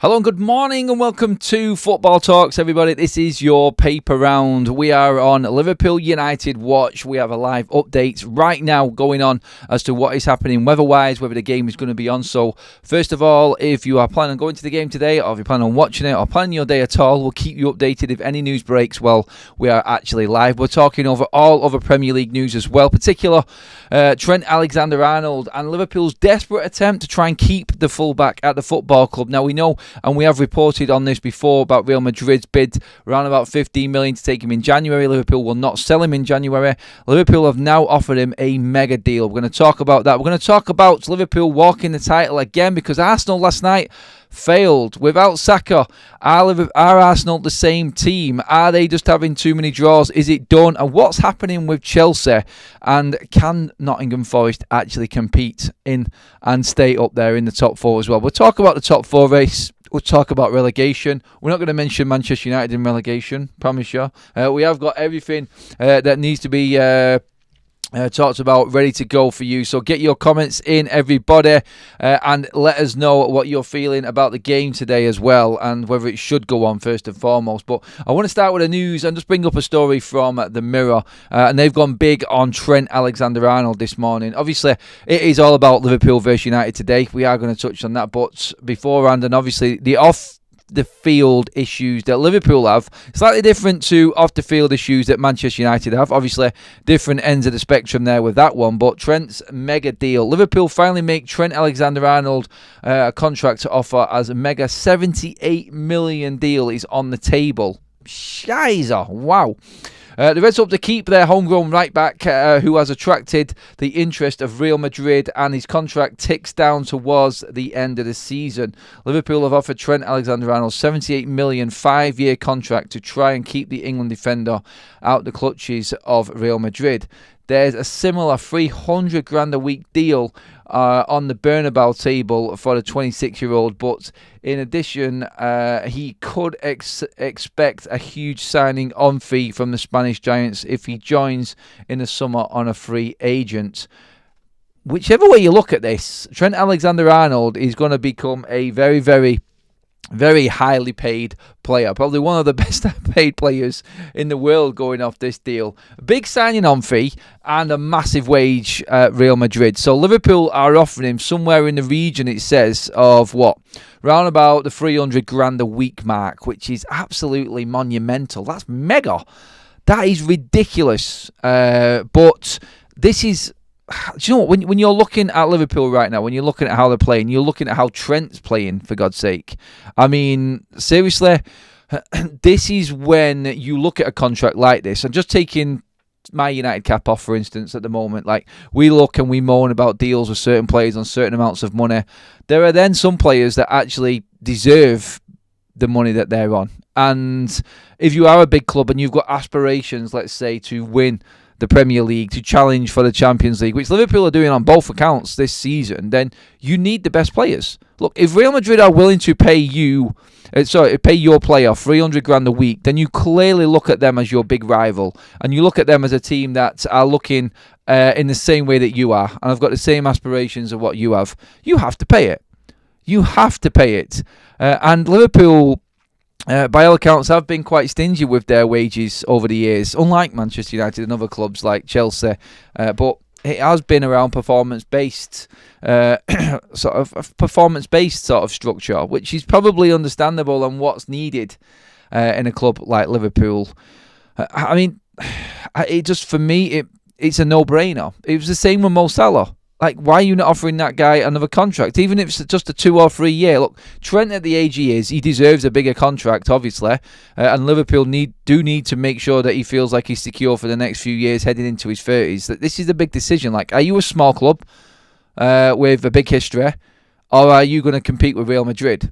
Hello and good morning and welcome to Football Talks, everybody. This is your paper round. We are on Liverpool United watch. We have a live update right now going on as to what is happening weather-wise, whether the game is going to be on. So, first of all, if you are planning on going to the game today, or if you're planning on watching it, or planning your day at all, we'll keep you updated if any news breaks while we are actually live. We're talking over all other Premier League news as well, particular Trent Alexander-Arnold and Liverpool's desperate attempt to try and keep the fullback at the football club. Now, we know, and we have reported on this before, about Real Madrid's bid around about 15 million to take him in January. Liverpool will not sell him in January. Liverpool have now offered him a mega deal. We're going to talk about that. We're going to talk about Liverpool walking the title again because Arsenal last night failed. Without Saka, are Arsenal the same team? Are they just having too many draws? Is it done? And what's happening with Chelsea? And can Nottingham Forest actually compete in and stay up there in the top four as well? We'll talk about the top four race. We'll talk about relegation. We're not going to mention Manchester United in relegation, promise you. We have got everything that needs to be talked about, ready to go for you. So get your comments in, everybody, and let us know what you're feeling about the game today as well, and whether it should go on first and foremost. But I want to start with the news and just bring up a story from the Mirror, and they've gone big on Trent Alexander-Arnold this morning. Obviously, it is all about Liverpool versus United today. We are going to touch on that, but beforehand, and obviously the off-the-field issues that Liverpool have, slightly different to off-the-field issues that Manchester United have. Obviously, different ends of the spectrum there with that one, but Trent's mega deal. Liverpool finally make Trent Alexander-Arnold a contract offer as a mega 78 million deal is on the table. Shizer, wow. The Reds hope to keep their homegrown right-back who has attracted the interest of Real Madrid, and his contract ticks down towards the end of the season. Liverpool have offered Trent Alexander-Arnold $78 million 5-year contract to try and keep the England defender out the clutches of Real Madrid. There's a similar $300,000 a week deal on the Bernabeu table for the 26-year-old, but in addition, he could expect a huge signing on fee from the Spanish Giants if he joins in the summer on a free agent. Whichever way you look at this, Trent Alexander-Arnold is going to become a very, very, very highly paid player. Probably one of the best paid players in the world going off this deal. A big signing on fee and a massive wage at Real Madrid. So Liverpool are offering him somewhere in the region, it says, of what? Round about the $300,000 a week mark, which is absolutely monumental. That's mega. That is ridiculous. But this is... Do you know what? When you're looking at Liverpool right now, when you're looking at how they're playing, you're looking at how Trent's playing, for God's sake. I mean, seriously, this is when you look at a contract like this, and just taking my United cap off, for instance, at the moment, like, we look and we moan about deals with certain players on certain amounts of money. There are then some players that actually deserve the money that they're on. And if you are a big club and you've got aspirations, let's say, to win the Premier League, to challenge for the Champions League, which Liverpool are doing on both accounts this season, then you need the best players. Look, if Real Madrid are willing to pay your player $300,000 a week, then you clearly look at them as your big rival, and you look at them as a team that are looking in the same way that you are, and have got the same aspirations of what you have. You have to pay it. You have to pay it. And Liverpool, by all accounts, have been quite stingy with their wages over the years, unlike Manchester United and other clubs like Chelsea. But it has been around performance-based sort of structure, which is probably understandable and what's needed in a club like Liverpool. I mean, it just, for me, it's a no-brainer. It was the same with Mo Salah. Like, why are you not offering that guy another contract, even if it's just a 2 or 3 year? Look, Trent, at the age he is, he deserves a bigger contract, obviously, and Liverpool need to make sure that he feels like he's secure for the next few years heading into his 30s. That this is a big decision. Like, are you a small club with a big history, or are you going to compete with Real Madrid?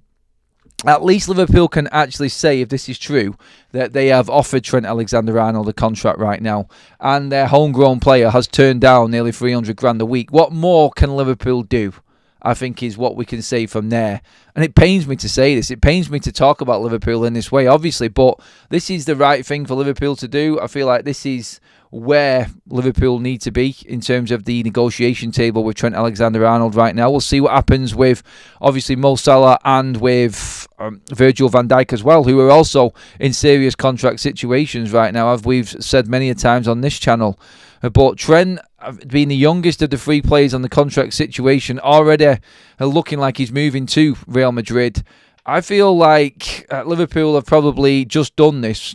At least Liverpool can actually say, if this is true, that they have offered Trent Alexander-Arnold a contract right now, and their homegrown player has turned down nearly $300,000 a week. What more can Liverpool do? I think is what we can say from there. And it pains me to say this. It pains me to talk about Liverpool in this way, obviously. But this is the right thing for Liverpool to do. I feel like this is where Liverpool need to be in terms of the negotiation table with Trent Alexander-Arnold right now. We'll see what happens with, obviously, Mo Salah and with Virgil van Dijk as well, who are also in serious contract situations right now, as we've said many a times on this channel. But Trent, being the youngest of the 3 players on the contract situation, already looking like he's moving to Real Madrid. I feel like Liverpool have probably just done this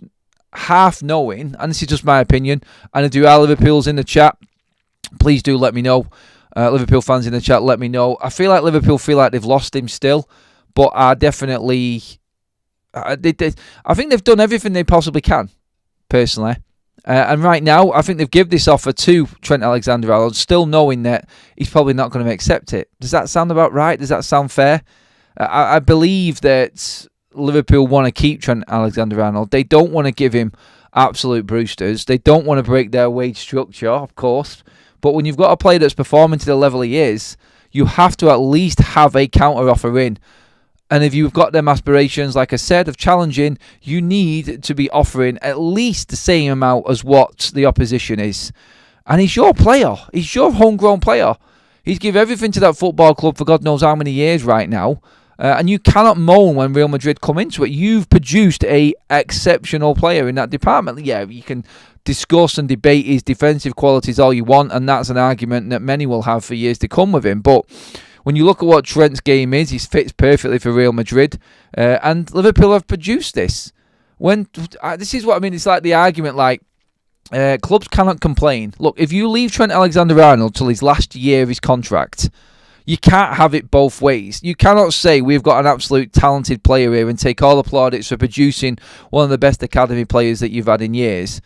half knowing, and this is just my opinion, and I do our Liverpool's in the chat. Please do let me know. Liverpool fans in the chat, let me know. I feel like Liverpool feel like they've lost him still, but are definitely... I think they've done everything they possibly can, personally. And right now, I think they've given this offer to Trent Alexander-Arnold, still knowing that he's probably not going to accept it. Does that sound about right? Does that sound fair? I believe that Liverpool want to keep Trent Alexander-Arnold. They don't want to give him absolute boosters. They don't want to break their wage structure, of course. But when you've got a player that's performing to the level he is, you have to at least have a counter offer in. And if you've got them aspirations, like I said, of challenging, you need to be offering at least the same amount as what the opposition is. And he's your player. He's your homegrown player. He's given everything to that football club for God knows how many years right now. And you cannot moan when Real Madrid come into it. You've produced a exceptional player in that department. Yeah, you can discuss and debate his defensive qualities all you want, and that's an argument that many will have for years to come with him. But when you look at what Trent's game is, he fits perfectly for Real Madrid. And Liverpool have produced this. This is what I mean. It's like the argument like, clubs cannot complain. Look, if you leave Trent Alexander-Arnold till his last year of his contract, you can't have it both ways. You cannot say we've got an absolute talented player here and take all the plaudits for producing one of the best academy players that you've had in years,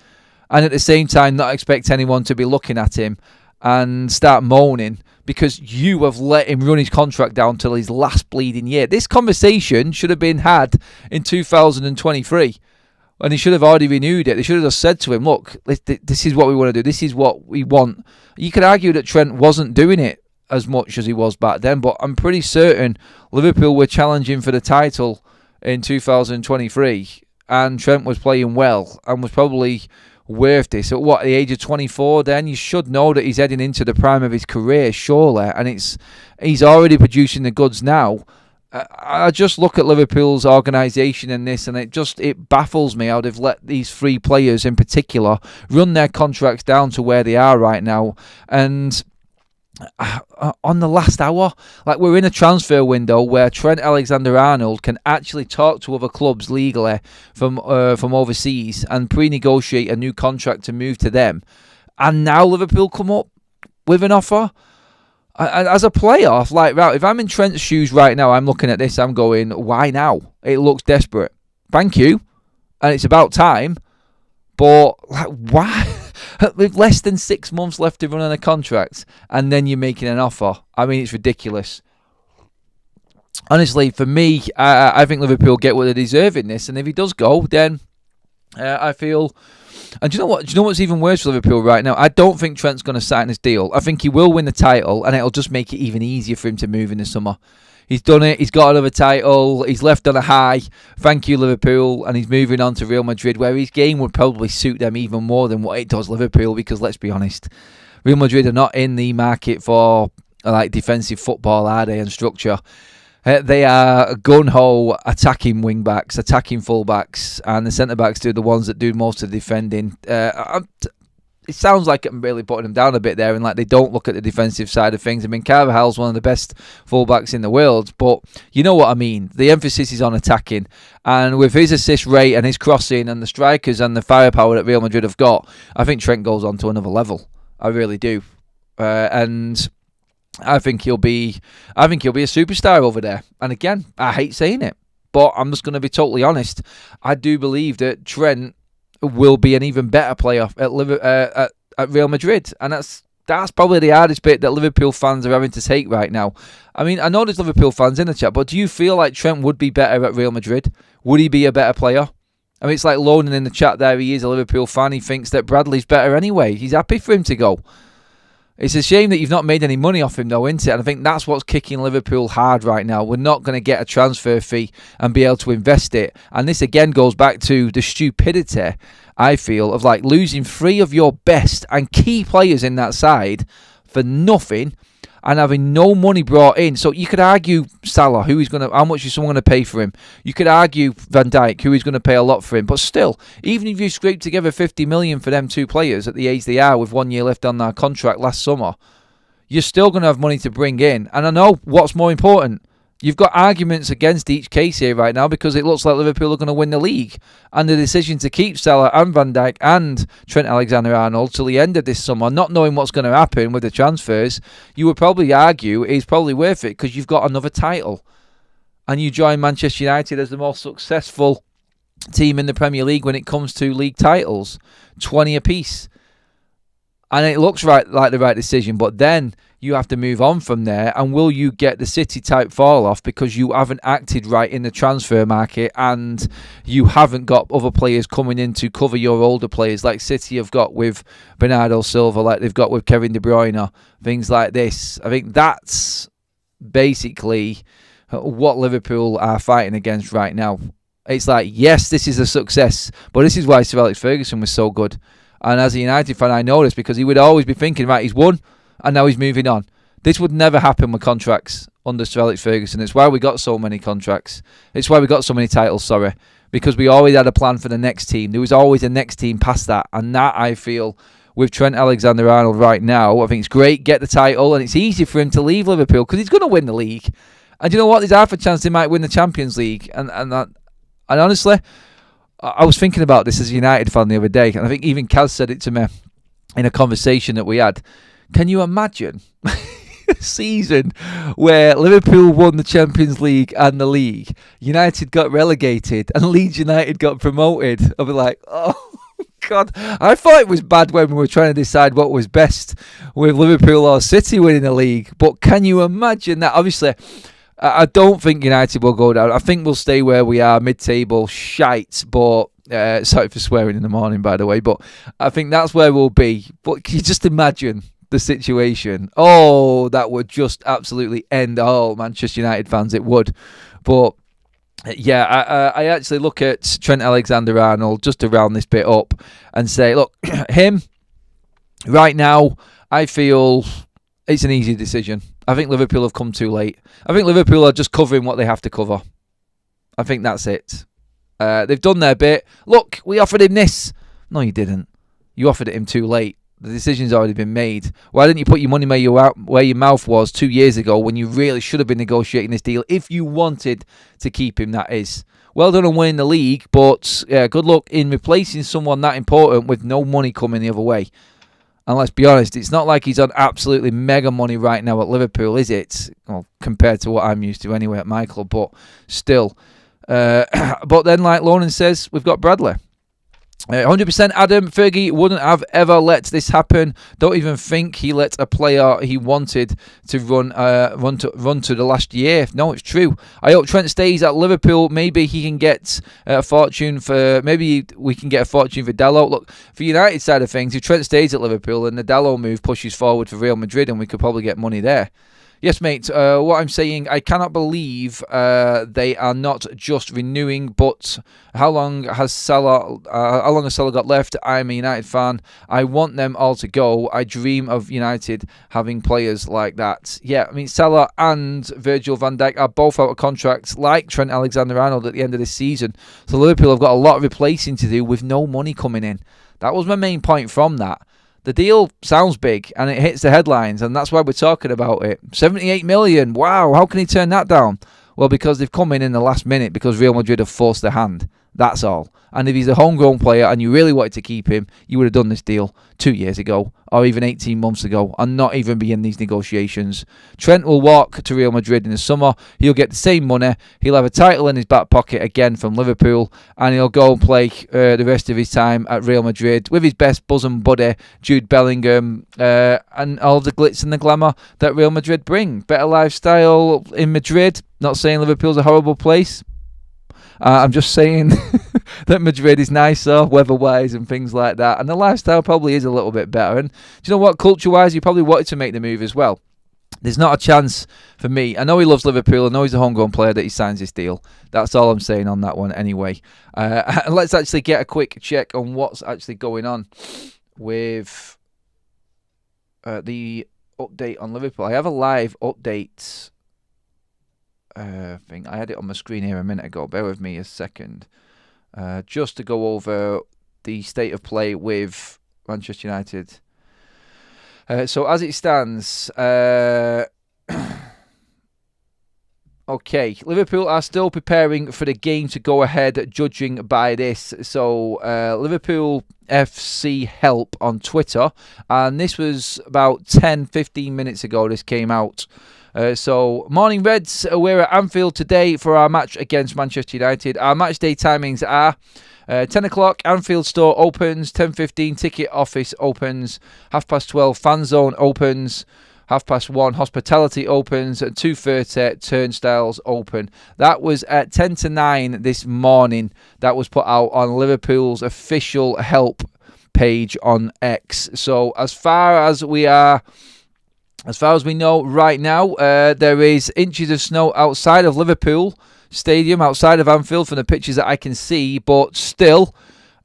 and at the same time not expect anyone to be looking at him and start moaning because you have let him run his contract down till his last bleeding year. This conversation should have been had in 2023. And he should have already renewed it. They should have just said to him, look, this is what we want to do. This is what we want. You could argue that Trent wasn't doing it as much as he was back then, but I'm pretty certain Liverpool were challenging for the title in 2023, and Trent was playing well and was probably worth this. At the age of 24 then? You should know that he's heading into the prime of his career, surely, and he's already producing the goods now. I just look at Liverpool's organisation in this, and it baffles me how they've let these 3 players in particular run their contracts down to where they are right now. And on the last hour, like, we're in a transfer window where Trent Alexander-Arnold can actually talk to other clubs legally from overseas and pre-negotiate a new contract to move to them. And now Liverpool come up with an offer. As a player, like, right, if I'm in Trent's shoes right now, I'm looking at this, I'm going, why now? It looks desperate. Thank you. And it's about time. But, like, why? With less than 6 months left to run on a contract, and then you're making an offer. I mean, it's ridiculous. Honestly, for me, I think Liverpool get what they deserve in this. And if he does go, then I feel... And do you know what? Do you know what's even worse for Liverpool right now? I don't think Trent's going to sign his deal. I think he will win the title, and it'll just make it even easier for him to move in the summer. He's done it. He's got another title. He's left on a high. Thank you, Liverpool. And he's moving on to Real Madrid, where his game would probably suit them even more than what it does Liverpool, because let's be honest, Real Madrid are not in the market for like defensive football, are they, and structure. They are gun-ho attacking wing-backs, attacking full-backs, and the centre-backs do the ones that do most of the defending. It sounds like I'm really putting them down a bit there, and like they don't look at the defensive side of things. I mean, Carvajal's one of the best full-backs in the world, but you know what I mean. The emphasis is on attacking, and with his assist rate and his crossing and the strikers and the firepower that Real Madrid have got, I think Trent goes on to another level. I really do. And I think he'll be a superstar over there. And again, I hate saying it, but I'm just going to be totally honest. I do believe that Trent will be an even better player at Real Madrid, and that's probably the hardest bit that Liverpool fans are having to take right now. I mean, I know there's Liverpool fans in the chat, but do you feel like Trent would be better at Real Madrid? Would he be a better player? I mean, it's like Lonan in the chat there. He is a Liverpool fan. He thinks that Bradley's better anyway. He's happy for him to go. It's a shame that you've not made any money off him, though, isn't it? And I think that's what's kicking Liverpool hard right now. We're not going to get a transfer fee and be able to invest it. And this, again, goes back to the stupidity, I feel, of like losing 3 of your best and key players in that side for nothing. and having no money brought in. So you could argue Salah, how much is someone going to pay for him? You could argue Van Dijk, who is going to pay a lot for him. But still, even if you scrape together 50 million for them two players at the age they are with 1 year left on their contract last summer, you're still going to have money to bring in. And I know what's more important. You've got arguments against each case here right now because it looks like Liverpool are going to win the league. And the decision to keep Salah and Van Dijk and Trent Alexander-Arnold till the end of this summer, not knowing what's going to happen with the transfers, you would probably argue is probably worth it because you've got another title. And you join Manchester United as the most successful team in the Premier League when it comes to league titles. 20 apiece. And it looks like the right decision, but then you have to move on from there. And will you get the City type fall off because you haven't acted right in the transfer market and you haven't got other players coming in to cover your older players like City have got with Bernardo Silva, like they've got with Kevin De Bruyne, things like this. I think that's basically what Liverpool are fighting against right now. It's like, yes, this is a success, but this is why Sir Alex Ferguson was so good. And as a United fan, I know this because he would always be thinking, right, he's won and now he's moving on. This would never happen with contracts under Sir Alex Ferguson. It's why we got so many contracts. It's why we got so many titles, because we always had a plan for the next team. There was always a next team past that. And that, I feel, with Trent Alexander-Arnold right now, I think it's great, get the title, and it's easy for him to leave Liverpool because he's going to win the league. And you know what? There's half a chance he might win the Champions League. And honestly, I was thinking about this as a United fan the other day, and I think even Kaz said it to me in a conversation that we had. Can you imagine a season where Liverpool won the Champions League and the league, United got relegated, and Leeds United got promoted? I'll be like, oh God. I thought it was bad when we were trying to decide what was best with Liverpool or City winning the league. But can you imagine that? Obviously, I don't think United will go down. I think we'll stay where we are, mid-table, shite. But sorry for swearing in the morning, by the way. But I think that's where we'll be. But can you just imagine the situation? Oh, that would just absolutely end all Manchester United fans. It would. But yeah, I actually look at Trent Alexander-Arnold just to round this bit up and say, look, him right now, I feel it's an easy decision. I think Liverpool have come too late. I think Liverpool are just covering what they have to cover. I think that's it. They've done their bit. Look, we offered him this. No, you didn't. You offered it him too late. The decision's already been made. Why didn't you put your money where your mouth was 2 years ago when you really should have been negotiating this deal if you wanted to keep him, that is? Well done on winning the league, but good luck in replacing someone that important with no money coming the other way. And let's be honest, it's not like he's on absolutely mega money right now at Liverpool, is it? Well, compared to what I'm used to anyway at my club, but still. But then, like Lonan says, we've got Bradley. 100% Adam, Fergie wouldn't have ever let this happen. Don't even think he let a player he wanted to run to the last year. No, it's true. I hope Trent stays at Liverpool. Maybe he can get a fortune for. Maybe we can get a fortune for Dalot. Look, for United side of things, if Trent stays at Liverpool and the Dalot move pushes forward for Real Madrid, and we could probably get money there. Yes, mate. What I'm saying, I cannot believe they are not just renewing. But how long has Salah got left? I'm a United fan. I want them all to go. I dream of United having players like that. Yeah, I mean Salah and Virgil van Dijk are both out of contracts, like Trent Alexander-Arnold at the end of this season. So Liverpool have got a lot of replacing to do with no money coming in. That was my main point from that. The deal sounds big and it hits the headlines, and that's why we're talking about it. 78 million. Wow, how can he turn that down? Well, because they've come in the last minute because Real Madrid have forced their hand. That's all. And if he's a homegrown player and you really wanted to keep him, you would have done this deal 2 years ago or even 18 months ago and not even be in these negotiations. Trent will walk to Real Madrid in the summer. He'll get the same money. He'll have a title in his back pocket again from Liverpool, and he'll go and play the rest of his time at Real Madrid with his best bosom buddy, Jude Bellingham, and all the glitz and the glamour that Real Madrid bring. Better lifestyle in Madrid. Not saying Liverpool's a horrible place. I'm just saying that Madrid is nicer weather-wise and things like that. And the lifestyle probably is a little bit better. And do you know what? Culture-wise, he probably wanted to make the move as well. There's not a chance for me. I know he loves Liverpool. I know he's a homegrown player that he signs this deal. That's all I'm saying on that one anyway. And let's actually get a quick check on what's actually going on with the update on Liverpool. I have a live update thing. I had it on my screen here a minute ago. Bear with me a second. Just to go over the state of play with Manchester United. So as it stands, okay, Liverpool are still preparing for the game to go ahead, judging by this. So Liverpool FC Help on Twitter, and this was about 10-15 minutes ago this came out. So, morning Reds, we're at Anfield today for our match against Manchester United. Our match day timings are 10 o'clock, Anfield store opens, 10:15 ticket office opens, 12:30 fan zone opens, 1:30 hospitality opens, at 2:30 turnstiles open. That was at 10 to 9 this morning. That was put out on Liverpool's official help page on X. So, as far as we know right now, there is inches of snow outside of Liverpool Stadium, outside of Anfield from the pictures that I can see. But still,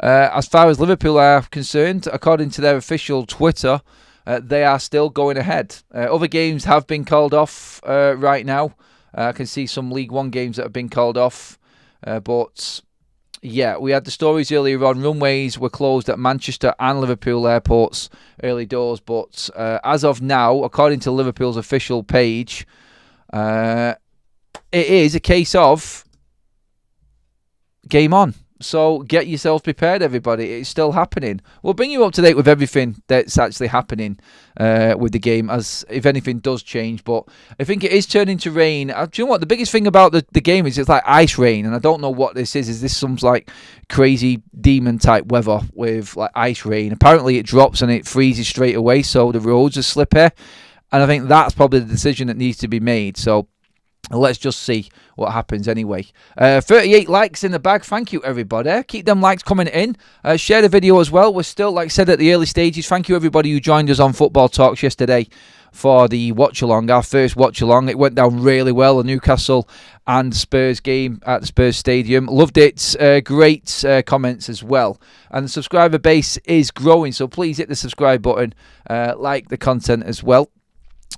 as far as Liverpool are concerned, according to their official Twitter, they are still going ahead. Other games have been called off right now. I can see some League One games that have been called off. But yeah, we had the stories earlier on. Runways were closed at Manchester and Liverpool airports early doors. But as of now, according to Liverpool's official page, it is a case of game on. So get yourselves prepared, everybody. It's still happening. We'll bring you up to date with everything that's actually happening with the game, as if anything does change. But I think it is turning to rain. Do you know what? The biggest thing about the game is it's like ice rain, and I don't know what this is. Is this some like crazy demon type weather with like ice rain? Apparently it drops and it freezes straight away, so the roads are slippery. And I think that's probably the decision that needs to be made. So let's just see what happens anyway. 38 likes in the bag. Thank you, everybody. Keep them likes coming in. Share the video as well. We're still, like I said, at the early stages. Thank you, everybody who joined us on Football Talks yesterday for the watch-along, our first watch-along. It went down really well, the Newcastle and Spurs game at the Spurs Stadium. Loved it. Great comments as well. And the subscriber base is growing, so please hit the subscribe button. Like the content as well.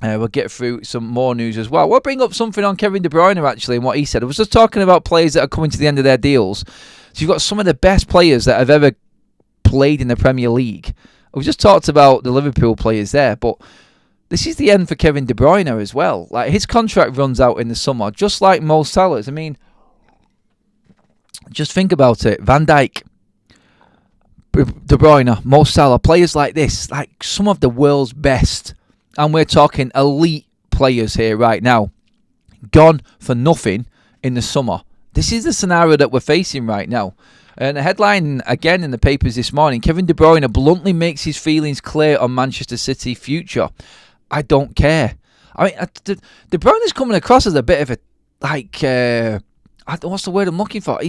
We'll get through some more news as well. We'll bring up something on Kevin De Bruyne, actually, and what he said. I was just talking about players that are coming to the end of their deals. So you've got some of the best players that have ever played in the Premier League. We've just talked about the Liverpool players there, but this is the end for Kevin De Bruyne as well. Like, his contract runs out in the summer, just like Mo Salah's. I mean, just think about it. Van Dijk, De Bruyne, Mo Salah, players like this, like some of the world's best. And we're talking elite players here right now. Gone for nothing in the summer. This is the scenario that we're facing right now. And the headline, again, in the papers this morning, Kevin De Bruyne bluntly makes his feelings clear on Manchester City future. I don't care. I mean, De Bruyne is coming across as a bit of a, like, what's the word I'm looking for?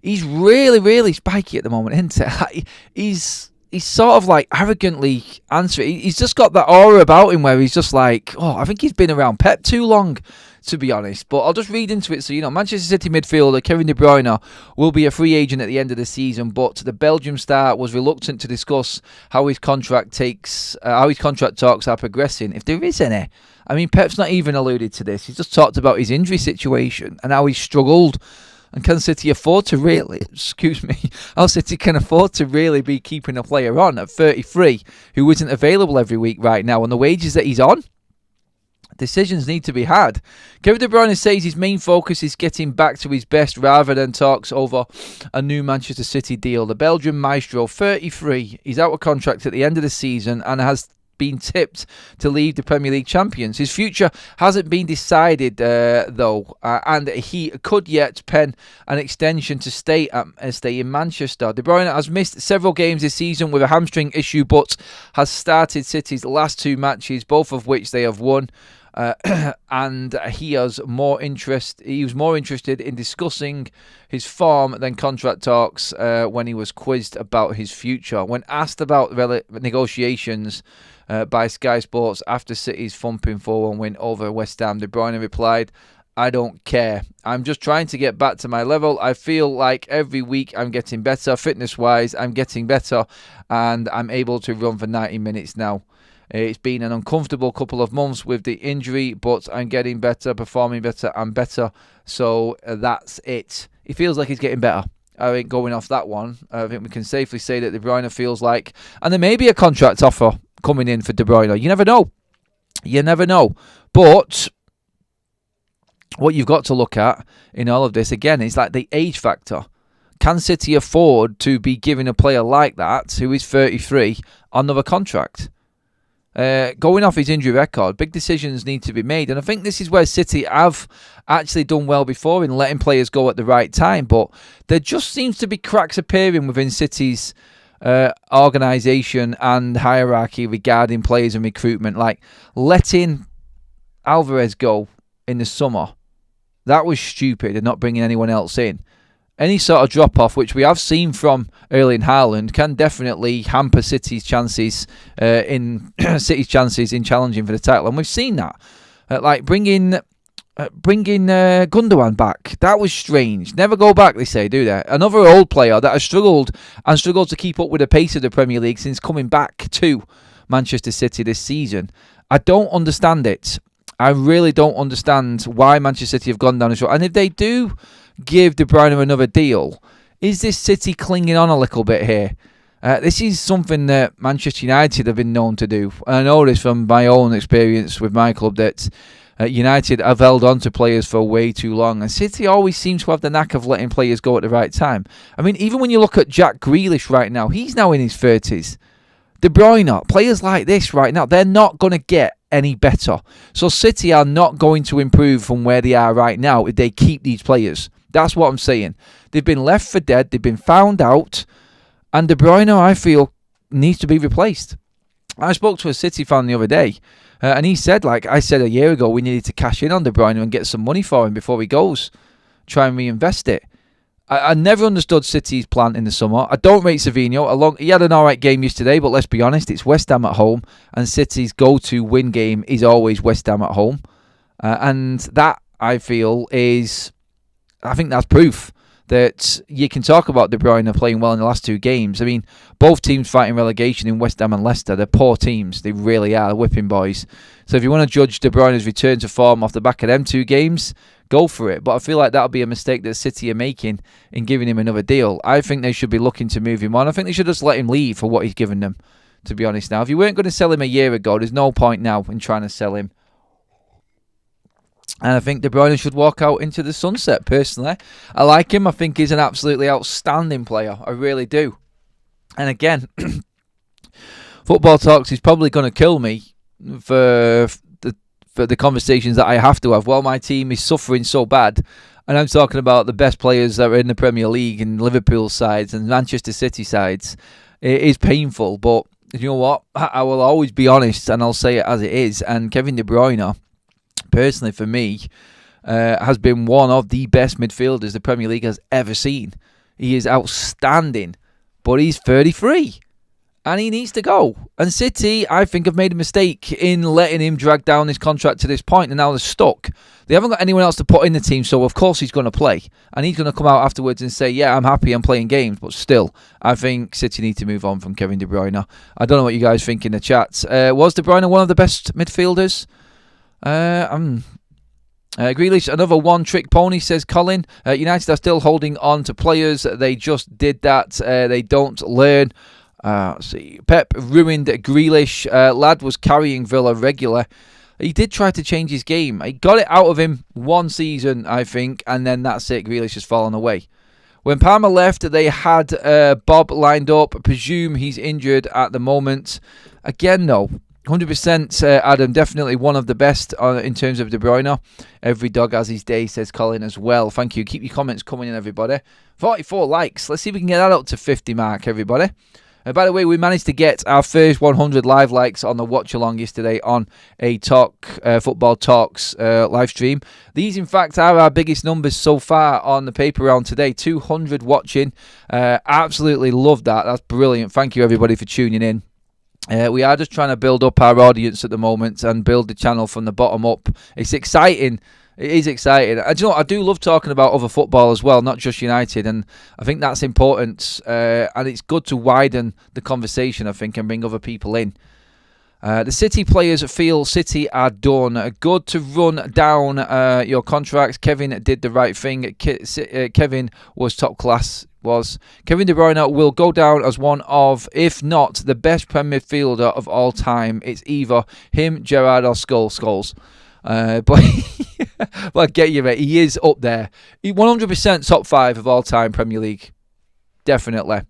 He's really, really spiky at the moment, isn't it? He's sort of like arrogantly answering. He's just got that aura about him where he's just like, oh, I think he's been around Pep too long, to be honest. But I'll just read into it so you know. Manchester City midfielder Kevin De Bruyne will be a free agent at the end of the season, but the Belgium star was reluctant to discuss how his contract talks are progressing, if there is any. I mean, Pep's not even alluded to this. He's just talked about his injury situation and how he's struggled. And can City afford to really, how City can afford to really be keeping a player on at 33 who isn't available every week right now on the wages that he's on? Decisions need to be had. Kevin De Bruyne says his main focus is getting back to his best rather than talks over a new Manchester City deal. The Belgian maestro, 33, he's out of contract at the end of the season and has been tipped to leave the Premier League champions. His future hasn't been decided though, and he could yet pen an extension to stay in Manchester. De Bruyne has missed several games this season with a hamstring issue, but has started City's last two matches, both of which they have won. And he was more interested in discussing his form than contract talks when he was quizzed about his future. When asked about negotiations by Sky Sports after City's thumping 4-1 win over West Ham, De Bruyne replied, I don't care. I'm just trying to get back to my level. I feel like every week I'm getting better. Fitness-wise, I'm getting better, and I'm able to run for 90 minutes now. It's been an uncomfortable couple of months with the injury, but I'm getting better, performing better and better. So that's it. He feels like he's getting better. I think going off that one, I think we can safely say that De Bruyne feels like, and there may be a contract offer coming in for De Bruyne. You never know. You never know. But what you've got to look at in all of this, again, is like the age factor. Can City afford to be giving a player like that, who is 33, another contract? Going off his injury record, big decisions need to be made. And I think this is where City have actually done well before in letting players go at the right time. But there just seems to be cracks appearing within City's organisation and hierarchy regarding players and recruitment. Like letting Alvarez go in the summer, that was stupid, and not bringing anyone else in. Any sort of drop-off, which we have seen from Erling Haaland, can definitely hamper City's chances in challenging for the title, and we've seen that. Like bringing Gundogan back, that was strange. Never go back, they say, do they? Another old player that has struggled to keep up with the pace of the Premier League since coming back to Manchester City this season. I don't understand it. I really don't understand why Manchester City have gone down this road. And if they do give De Bruyne another deal, is this City clinging on a little bit here? This is something that Manchester United have been known to do. And I know this from my own experience with my club, that United have held on to players for way too long. And City always seems to have the knack of letting players go at the right time. I mean, even when you look at Jack Grealish right now, he's now in his 30s. De Bruyne, players like this right now, they're not going to get any better. So City are not going to improve from where they are right now if they keep these players. That's what I'm saying. They've been left for dead. They've been found out. And De Bruyne, I feel, needs to be replaced. I spoke to a City fan the other day, and he said, like I said a year ago, we needed to cash in on De Bruyne and get some money for him before he goes. Try and reinvest it. I never understood City's plan in the summer. I don't rate Savinho. He had an alright game yesterday, but let's be honest, it's West Ham at home, and City's go-to win game is always West Ham at home. And that, I feel, I think that's proof that you can talk about De Bruyne playing well in the last two games. I mean, both teams fighting relegation in West Ham and Leicester. They're poor teams. They really are. They're whipping boys. So if you want to judge De Bruyne's return to form off the back of them two games, go for it. But I feel like that'll be a mistake that City are making in giving him another deal. I think they should be looking to move him on. I think they should just let him leave for what he's given them, to be honest now. If you weren't going to sell him a year ago, there's no point now in trying to sell him. And I think De Bruyne should walk out into the sunset, personally. I like him. I think he's an absolutely outstanding player. I really do. And again, Football Talks is probably going to kill me for the conversations that I have to have. Well, my team is suffering so bad, and I'm talking about the best players that are in the Premier League and Liverpool's sides and Manchester City sides. It is painful, but you know what? I will always be honest, and I'll say it as it is. And Kevin De Bruyne, personally for me, has been one of the best midfielders the Premier League has ever seen. He is outstanding, but he's 33 and he needs to go. And City, I think, have made a mistake in letting him drag down his contract to this point, and now they're stuck. They haven't got anyone else to put in the team, so of course he's going to play. And he's going to come out afterwards and say, yeah, I'm happy, I'm playing games. But still, I think City need to move on from Kevin De Bruyne. I don't know what you guys think in the chat. Was De Bruyne one of the best midfielders? Grealish, another one-trick pony, says Colin. United are still holding on to players. They just did that. They don't learn. Let's see. Pep ruined Grealish. Lad was carrying Villa regular. He did try to change his game. He got it out of him one season, I think, and then that's it. Grealish has fallen away. When Palmer left, they had Bob lined up. I presume he's injured at the moment. Again, though, 100% Adam, definitely one of the best in terms of De Bruyne. Every dog has his day, says Colin as well. Thank you. Keep your comments coming in, everybody. 44 likes. Let's see if we can get that up to 50 mark, everybody. By the way, we managed to get our first 100 live likes on the watch along yesterday on a Football Talks live stream. These, in fact, are our biggest numbers so far on the paper round today. 200 watching. Absolutely love that. That's brilliant. Thank you, everybody, for tuning in. We are just trying to build up our audience at the moment and build the channel from the bottom up. It's exciting. It is exciting. I do love talking about other football as well, not just United, and I think that's important. And it's good to widen the conversation, I think, and bring other people in. The City players feel City are done. Good to run down your contracts. Kevin did the right thing. Kevin was top class. Kevin De Bruyne will go down as one of, if not the best Premier midfielder of all time. It's either him, Gerrard, or Scholes. But I get you, mate. He is up there. 100% top 5 of all time Premier League. Definitely.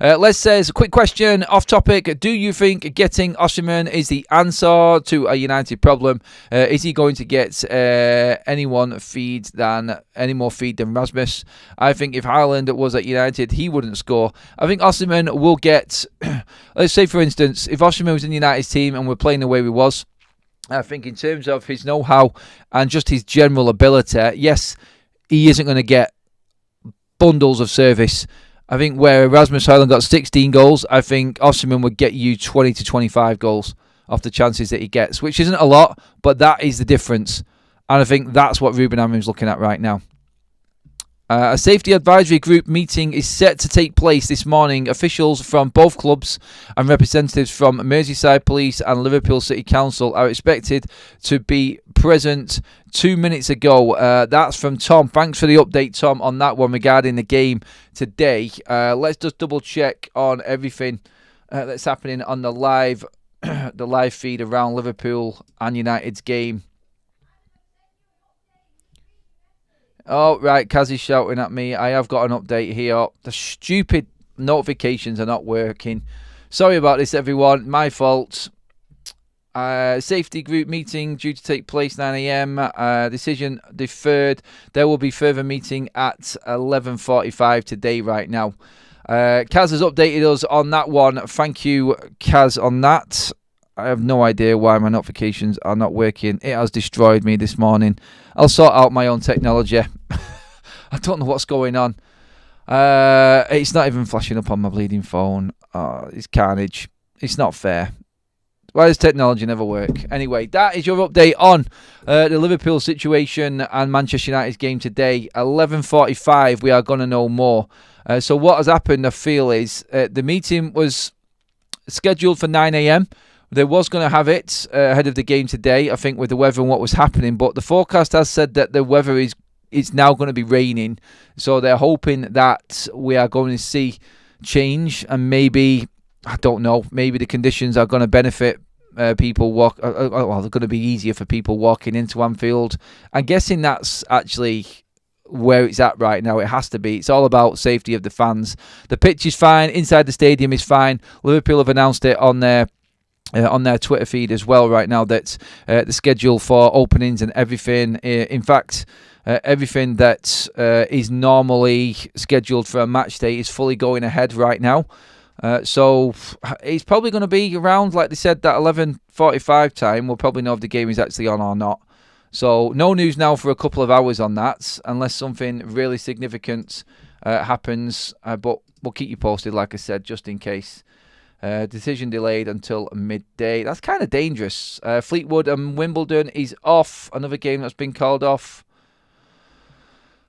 Les says, quick question, off topic. Do you think getting Osimhen is the answer to a United problem? Is he going to get any more feed than Rasmus? I think if Haaland was at United, he wouldn't score. I think Osimhen will get, let's say for instance, if Osimhen was in the United team and we're playing the way we was, I think in terms of his know-how and just his general ability, yes, he isn't going to get bundles of service. I think where Rasmus Haaland got 16 goals, I think Osimhen would get you 20 to 25 goals off the chances that he gets, which isn't a lot, but that is the difference. And I think that's what Ruben Amorim's looking at right now. A safety advisory group meeting is set to take place this morning. Officials from both clubs and representatives from Merseyside Police and Liverpool City Council are expected to be present 2 minutes ago. That's from Tom. Thanks for the update, Tom, on that one regarding the game today. Let's just double check on everything that's happening on the live feed around Liverpool and United's game. Oh, right, Kaz is shouting at me. I have got an update here. The stupid notifications are not working. Sorry about this, everyone. My fault. Safety group meeting due to take place 9 a.m. Decision deferred. There will be further meeting at 11:45 today right now. Kaz has updated us on that one. Thank you, Kaz, on that. I have no idea why my notifications are not working. It has destroyed me this morning. I'll sort out my own technology. I don't know what's going on. It's not even flashing up on my bleeding phone. It's carnage. It's not fair. Why does technology never work? Anyway, that is your update on the Liverpool situation and Manchester United's game today. 11:45, we are going to know more. So what has happened, I feel, is the meeting was scheduled for 9 a.m. They was going to have it ahead of the game today, I think, with the weather and what was happening. But the forecast has said that the weather is now going to be raining. So they're hoping that we are going to see change. And maybe, I don't know, maybe the conditions are going to benefit people. Well, they're going to be easier for people walking into Anfield. I'm guessing that's actually where it's at right now. It has to be. It's all about safety of the fans. The pitch is fine. Inside the stadium is fine. Liverpool have announced it on their Twitter feed as well right now that the schedule for openings and everything, in fact, everything that is normally scheduled for a match day is fully going ahead right now. So it's probably going to be around, like they said, that 11:45 time. We'll probably know if the game is actually on or not. So no news now for a couple of hours on that, unless something really significant happens. But we'll keep you posted, like I said, just in case. Decision delayed until midday. That's kind of dangerous. Fleetwood and Wimbledon is off. Another game that's been called off.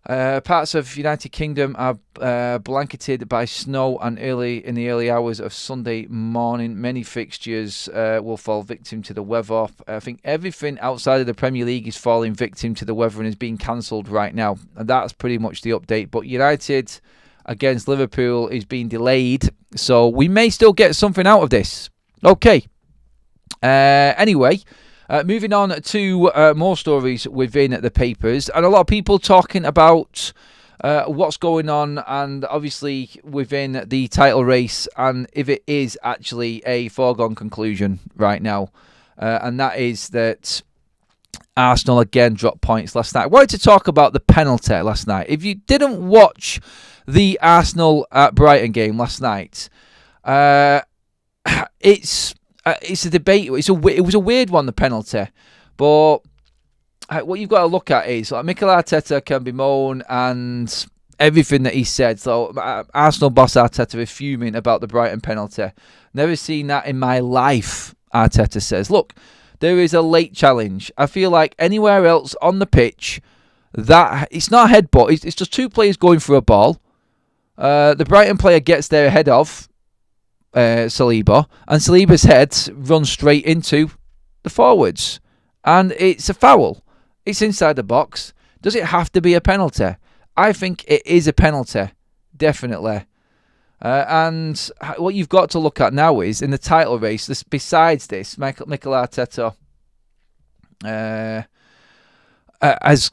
Parts of United Kingdom are blanketed by snow and in the early hours of Sunday morning. Many fixtures will fall victim to the weather. I think everything outside of the Premier League is falling victim to the weather and is being cancelled right now. And that's pretty much the update. But United against Liverpool is being delayed, so we may still get something out of this. Okay. Anyway, moving on to more stories within the papers, and a lot of people talking about what's going on, and obviously within the title race, and if it is actually a foregone conclusion right now, and that is that Arsenal again dropped points last night. I wanted to talk about the penalty last night. If you didn't watch the Arsenal at Brighton game last night, it's a debate. It was a weird one, the penalty, but what you've got to look at is like Mikel Arteta can bemoan and everything that he said. So Arsenal boss Arteta is fuming about the Brighton penalty. Never seen that in my life, Arteta says. Look, there is a late challenge. I feel like anywhere else on the pitch, that it's not a headbutt. It's just two players going for a ball. The Brighton player gets there ahead of. Saliba, and Saliba's head runs straight into the forwards, and it's a foul. It's inside the box. Does it have to be a penalty? I think it is a penalty, definitely. And what you've got to look at now is in the title race. Besides this, Mikel Arteta, as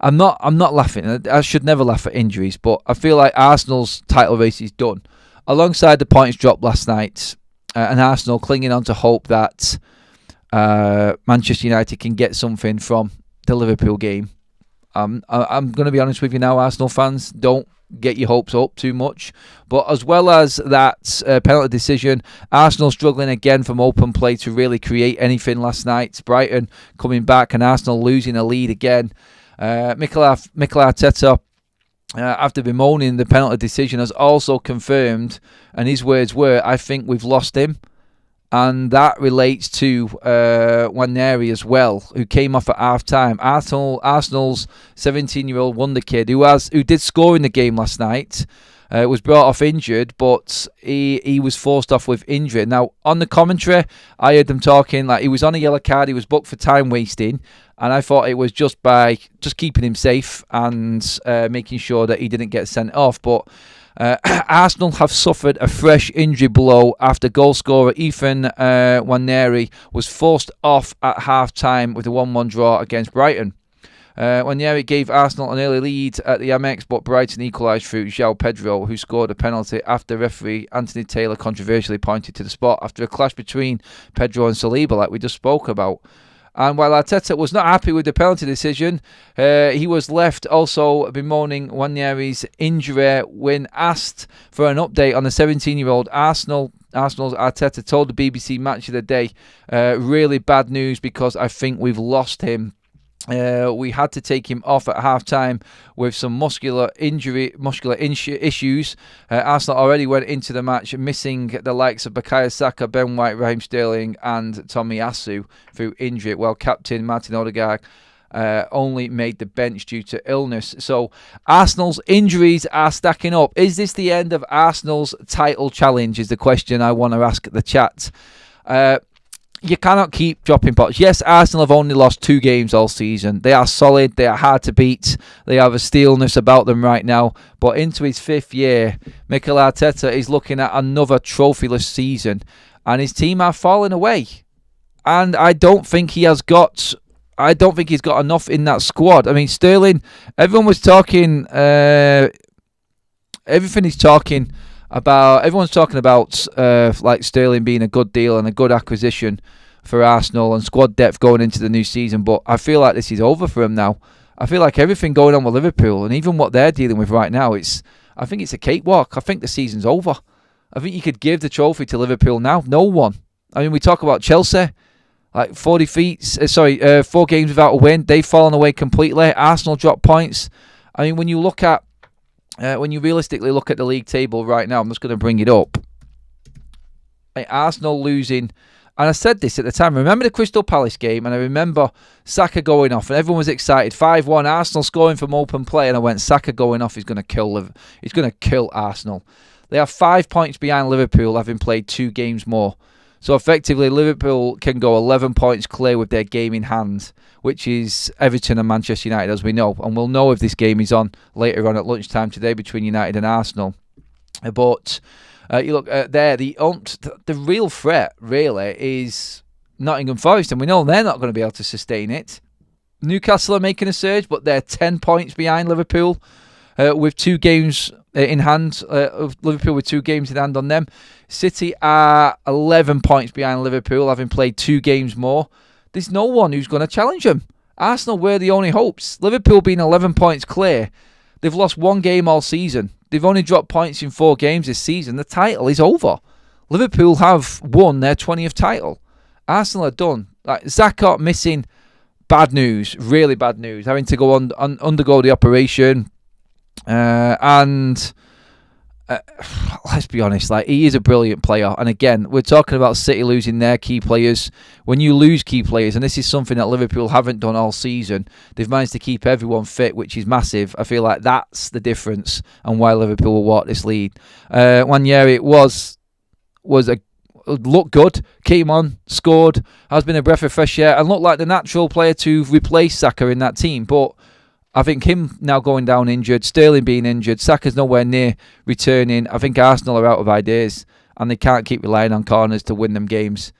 I'm not laughing. I should never laugh at injuries, but I feel like Arsenal's title race is done. Alongside the points dropped last night, and Arsenal clinging on to hope that Manchester United can get something from the Liverpool game. I'm going to be honest with you now, Arsenal fans, don't get your hopes up too much. But as well as that penalty decision, Arsenal struggling again from open play to really create anything last night. Brighton coming back and Arsenal losing a lead again. Mikel Arteta, after bemoaning the penalty decision, has also confirmed, and his words were, I think we've lost him. And that relates to Nwaneri as well, who came off at half-time. Arsenal's 17-year-old wonder kid, who did score in the game last night, was brought off injured, but he was forced off with injury. Now, on the commentary, I heard them talking like he was on a yellow card, he was booked for time wasting, and I thought it was just by keeping him safe and making sure that he didn't get sent off. But Arsenal have suffered a fresh injury blow after goal scorer Ethan Nwaneri was forced off at half-time with a 1-1 draw against Brighton. Nwaneri gave Arsenal an early lead at the Amex, but Brighton equalised through João Pedro, who scored a penalty after referee Anthony Taylor controversially pointed to the spot after a clash between Pedro and Saliba, like we just spoke about. And while Arteta was not happy with the penalty decision, he was left also bemoaning Nwaneri's injury when asked for an update on the 17-year-old Arsenal's Arteta told the BBC Match of the Day, really bad news because I think we've lost him. We had to take him off at half-time with some muscular issues. Arsenal already went into the match missing the likes of Bukayo Saka, Ben White, Raheem Sterling and Tomiyasu through injury, while captain Martin Odegaard only made the bench due to illness. So Arsenal's injuries are stacking up. Is this the end of Arsenal's title challenge is the question I want to ask at the chat. You cannot keep dropping points. Yes, Arsenal have only lost 2 games all season. They are solid. They are hard to beat. They have a steelness about them right now. But into his 5th year, Mikel Arteta is looking at another trophyless season. And his team are falling away. And I don't think he's got enough in that squad. I mean, Sterling, everyone's talking about like Sterling being a good deal and a good acquisition for Arsenal and squad depth going into the new season, but I feel like this is over for him now. I feel like everything going on with Liverpool and even what they're dealing with right now, I think it's a cakewalk. I think the season's over. I think you could give the trophy to Liverpool now. No one. I mean, we talk about Chelsea, like 4 games without a win. They've fallen away completely. Arsenal dropped points. I mean, when you realistically look at the league table right now, I'm just going to bring it up. Arsenal losing, and I said this at the time. Remember the Crystal Palace game, and I remember Saka going off, and everyone was excited. 5-1, Arsenal scoring from open play, and I went, Saka going off is going to kill. He's going to kill Arsenal. They are 5 points behind Liverpool, having played 2 games more. So effectively, Liverpool can go 11 points clear with their game in hand, which is Everton and Manchester United, as we know. And we'll know if this game is on later on at lunchtime today between United and Arsenal. But you look there, the real threat, really, is Nottingham Forest. And we know they're not going to be able to sustain it. Newcastle are making a surge, but they're 10 points behind Liverpool with 2 games in hand. Liverpool with 2 games in hand on them. City are 11 points behind Liverpool, having played 2 games more. There's no one who's going to challenge them. Arsenal were the only hopes. Liverpool being 11 points clear. They've lost 1 game all season. They've only dropped points in 4 games this season. The title is over. Liverpool have won their 20th title. Arsenal are done. Like Xhaka missing, bad news, really bad news. Having to go undergo the operation. Let's be honest, like he is a brilliant player. And again, we're talking about City losing their key players. When you lose key players, and this is something that Liverpool haven't done all season, they've managed to keep everyone fit, which is massive. I feel like that's the difference and why Liverpool will walk this lead. Nwaneri was looked good, came on, scored, has been a breath of fresh air, and looked like the natural player to replace Saka in that team. But I think him now going down injured, Sterling being injured, Saka's nowhere near returning. I think Arsenal are out of ideas, and they can't keep relying on corners to win them games.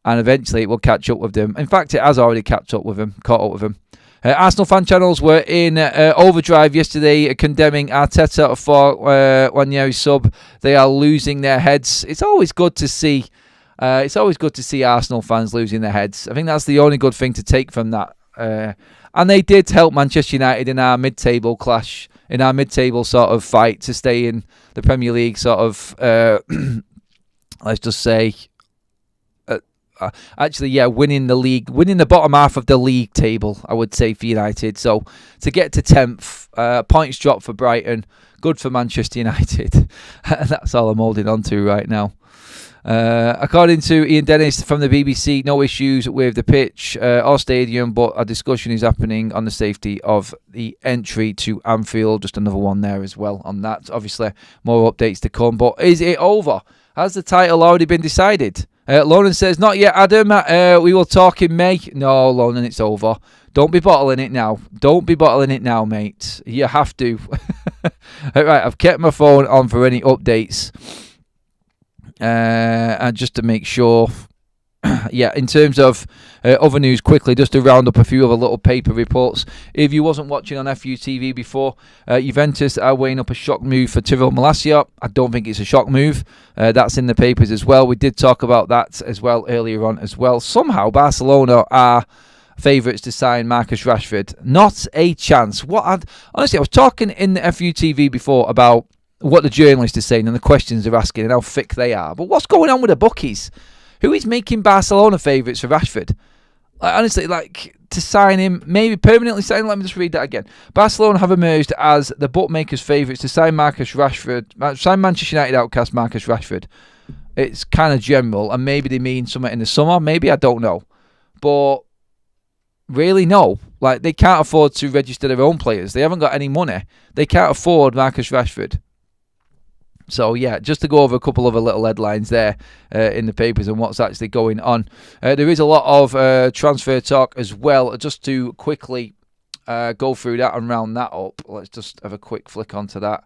And eventually it will catch up with them. In fact, it has already caught up with them. Arsenal fan channels were in overdrive yesterday, condemning Arteta for Wanyeri's sub. They are losing their heads. It's always good to see. Arsenal fans losing their heads. I think that's the only good thing to take from that. And they did help Manchester United in our mid-table clash, in our mid-table sort of fight to stay in the Premier League sort of, let's just say, winning the league, winning the bottom half of the league table, I would say, for United. So to get to 10th, points dropped for Brighton, good for Manchester United. That's all I'm holding on to right now. According to Ian Dennis from the BBC, no issues with the pitch or stadium, but a discussion is happening on the safety of the entry to Anfield. Just another one there as well on that. Obviously, more updates to come. But is it over? Has the title already been decided? Lonan says, not yet, Adam. We will talk in May. No, Lonan, it's over. Don't be bottling it now. Don't be bottling it now, mate. You have to. Right, I've kept my phone on for any updates. And just to make sure, in terms of other news, quickly, just to round up a few other little paper reports. If you wasn't watching on FUTV before, Juventus are weighing up a shock move for Tyrell Malacia. I don't think it's a shock move. That's in the papers as well. We did talk about that as well earlier on as well. Somehow Barcelona are favourites to sign Marcus Rashford. Not a chance. Honestly, I was talking in the FUTV before about what the journalists are saying and the questions they're asking and how thick they are. But what's going on with the bookies? Who is making Barcelona favourites for Rashford? Honestly, to sign him, maybe permanently sign him. Let me just read that again. Barcelona have emerged as the bookmakers' favourites to sign Marcus Rashford, sign Manchester United outcast Marcus Rashford. It's kind of general, and maybe they mean something in the summer. Maybe, I don't know. But really, no. They can't afford to register their own players. They haven't got any money. They can't afford Marcus Rashford. So, just to go over a couple of little headlines there in the papers and what's actually going on. There is a lot of transfer talk as well. Just to quickly go through that and round that up. Let's just have a quick flick onto that.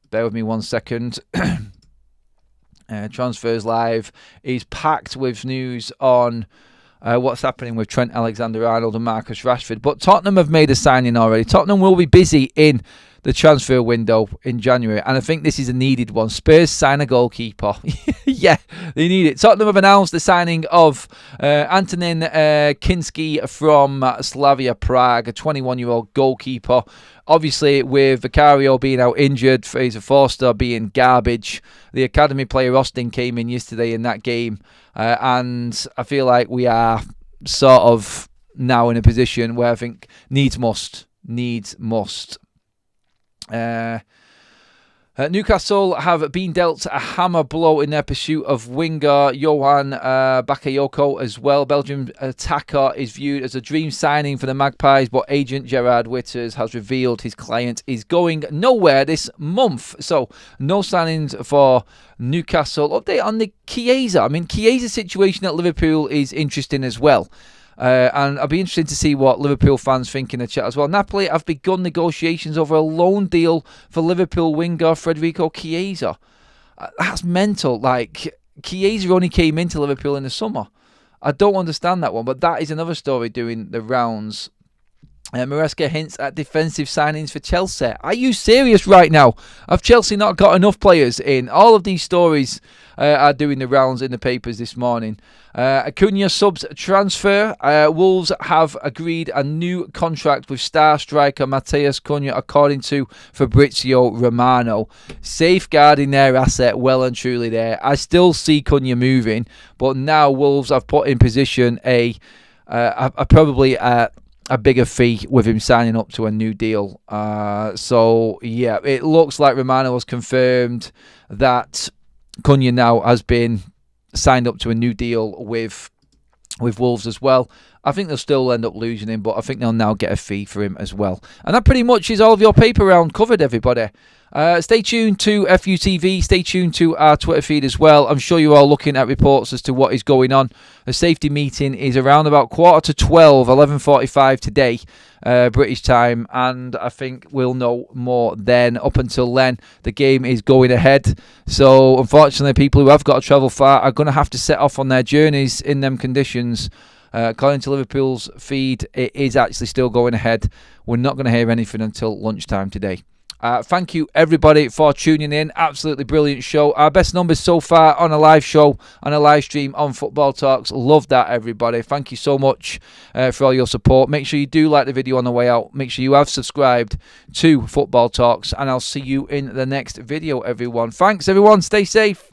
Bear with me 1 second. Transfers Live is packed with news on what's happening with Trent Alexander-Arnold and Marcus Rashford. But Tottenham have made a signing already. Tottenham will be busy in the transfer window in January, and I think this is a needed one. Spurs sign a goalkeeper. Yeah, they need it. Tottenham have announced the signing of Antonin Kinski from Slavia Prague, a 21-year-old goalkeeper. Obviously, with Vicario being out injured, Fraser Forster being garbage, the academy player Austin came in yesterday in that game, and I feel like we are sort of now in a position where I think needs must. Newcastle have been dealt a hammer blow in their pursuit of winger Johan Bakayoko as well. Belgium attacker is viewed as a dream signing for the Magpies, but agent Gerard Witters has revealed his client is going nowhere this month. So no signings for Newcastle. Update on the Chiesa. I mean, Chiesa's situation at Liverpool is interesting as well. And I'll be interested to see what Liverpool fans think in the chat as well. Napoli have begun negotiations over a loan deal for Liverpool winger Federico Chiesa. That's mental. Chiesa only came into Liverpool in the summer. I don't understand that one, but that is another story doing the rounds. Maresca hints at defensive signings for Chelsea. Are you serious right now? Have Chelsea not got enough players in? All of these stories are doing the rounds in the papers this morning. Acuna subs transfer. Wolves have agreed a new contract with star striker Mateus Cunha, according to Fabrizio Romano. Safeguarding their asset well and truly there. I still see Cunha moving, but now Wolves have put in position a bigger fee with him signing up to a new deal. It looks like Romano has confirmed that Cunha now has been signed up to a new deal with Wolves as well. I think they'll still end up losing him, but I think they'll now get a fee for him as well. And that pretty much is all of your paper round covered, everybody. Stay tuned to FUTV. Stay tuned to our Twitter feed as well. I'm sure you're all looking at reports as to what is going on. The safety meeting is around about 11:45, 11:45 today, British time, and I think we'll know more then. Up until then, the game is going ahead. So, unfortunately, people who have got to travel far are going to have to set off on their journeys in them conditions. According to Liverpool's feed, it is actually still going ahead. We're not going to hear anything until lunchtime today. Thank you, everybody, for tuning in. Absolutely brilliant show. Our best numbers so far on a live show, on a live stream on Football Talks. Love that, everybody. Thank you so much for all your support. Make sure you do like the video on the way out. Make sure you have subscribed to Football Talks, and I'll see you in the next video, everyone. Thanks, everyone. Stay safe.